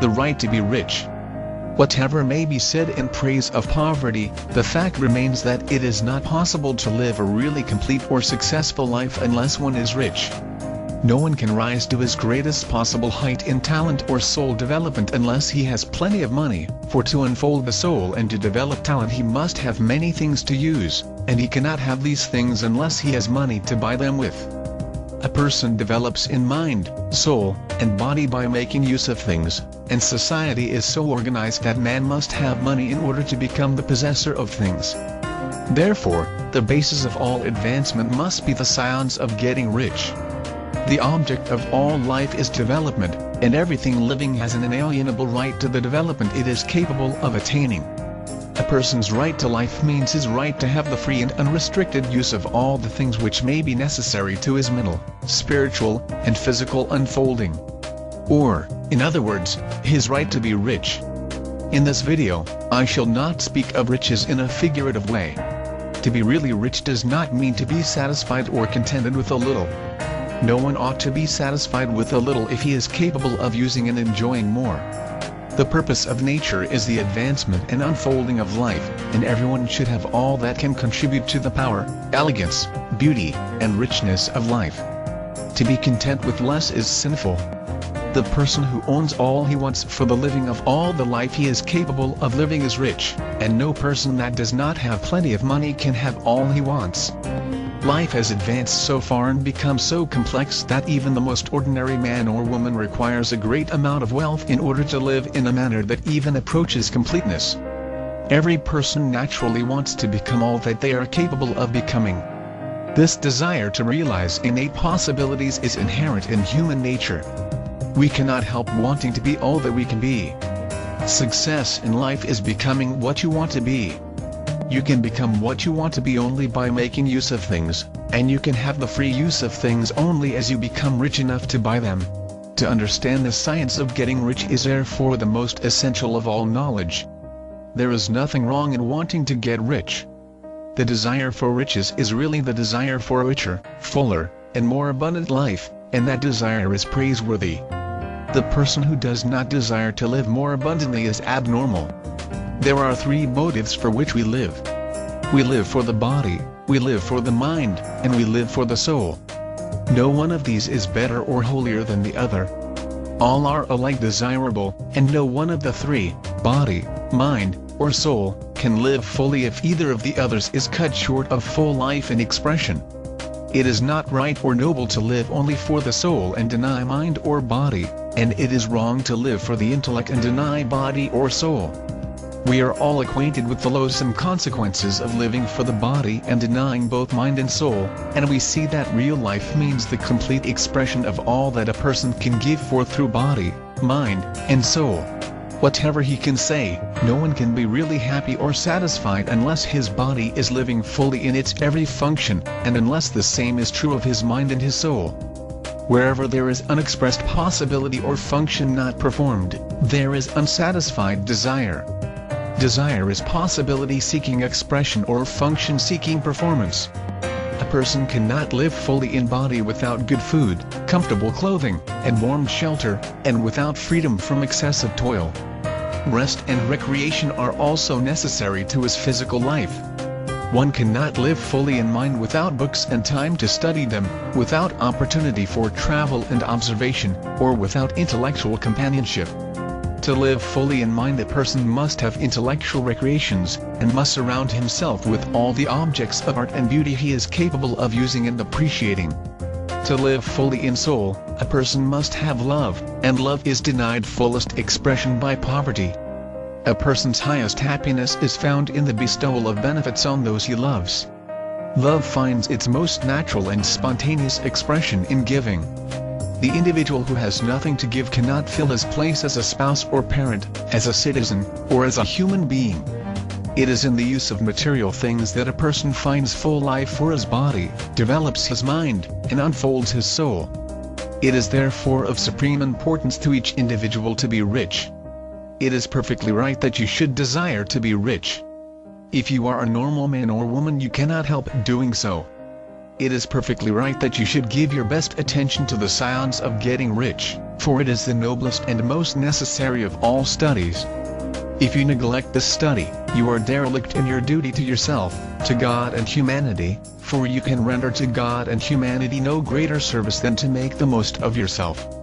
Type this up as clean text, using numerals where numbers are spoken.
the right to be rich. Whatever may be said in praise of poverty, the fact remains that it is not possible to live a really complete or successful life unless one is rich. No one can rise to his greatest possible height in talent or soul development unless he has plenty of money, for to unfold the soul and to develop talent he must have many things to use, and he cannot have these things unless he has money to buy them with. A person develops in mind, soul, and body by making use of things, and society is so organized that man must have money in order to become the possessor of things. Therefore, the basis of all advancement must be the science of getting rich. The object of all life is development, and everything living has an inalienable right to the development it is capable of attaining. A person's right to life means his right to have the free and unrestricted use of all the things which may be necessary to his mental, spiritual, and physical unfolding. Or, in other words, his right to be rich. In this video, I shall not speak of riches in a figurative way. To be really rich does not mean to be satisfied or contented with a little. No one ought to be satisfied with a little if he is capable of using and enjoying more. The purpose of nature is the advancement and unfolding of life, and everyone should have all that can contribute to the power, elegance, beauty, and richness of life. To be content with less is sinful. The person who owns all he wants for the living of all the life he is capable of living is rich, and no person that does not have plenty of money can have all he wants. Life has advanced so far and become so complex that even the most ordinary man or woman requires a great amount of wealth in order to live in a manner that even approaches completeness. Every person naturally wants to become all that they are capable of becoming. This desire to realize innate possibilities is inherent in human nature. We cannot help wanting to be all that we can be. Success in life is becoming what you want to be. You can become what you want to be only by making use of things, and you can have the free use of things only as you become rich enough to buy them. To understand the science of getting rich is therefore the most essential of all knowledge. There is nothing wrong in wanting to get rich. The desire for riches is really the desire for a richer, fuller, and more abundant life, and that desire is praiseworthy. The person who does not desire to live more abundantly is abnormal. There are three motives for which we live. We live for the body, we live for the mind, and we live for the soul. No one of these is better or holier than the other. All are alike desirable, and no one of the three, body, mind, or soul, can live fully if either of the others is cut short of full life and expression. It is not right or noble to live only for the soul and deny mind or body, and it is wrong to live for the intellect and deny body or soul. We are all acquainted with the loathsome consequences of living for the body and denying both mind and soul, and we see that real life means the complete expression of all that a person can give forth through body, mind, and soul. Whatever he can say, no one can be really happy or satisfied unless his body is living fully in its every function, and unless the same is true of his mind and his soul. Wherever there is unexpressed possibility or function not performed, there is unsatisfied desire. Desire is possibility seeking expression or function seeking performance. A person cannot live fully in body without good food, comfortable clothing, and warm shelter, and without freedom from excessive toil. Rest and recreation are also necessary to his physical life. One cannot live fully in mind without books and time to study them, without opportunity for travel and observation, or without intellectual companionship. To live fully in mind, a person must have intellectual recreations, and must surround himself with all the objects of art and beauty he is capable of using and appreciating. To live fully in soul, a person must have love, and love is denied fullest expression by poverty. A person's highest happiness is found in the bestowal of benefits on those he loves. Love finds its most natural and spontaneous expression in giving. The individual who has nothing to give cannot fill his place as a spouse or parent, as a citizen, or as a human being. It is in the use of material things that a person finds full life for his body, develops his mind, and unfolds his soul. It is therefore of supreme importance to each individual to be rich. It is perfectly right that you should desire to be rich. If you are a normal man or woman, you cannot help doing so. It is perfectly right that you should give your best attention to the science of getting rich, for it is the noblest and most necessary of all studies. If you neglect this study, you are derelict in your duty to yourself, to God and humanity, for you can render to God and humanity no greater service than to make the most of yourself.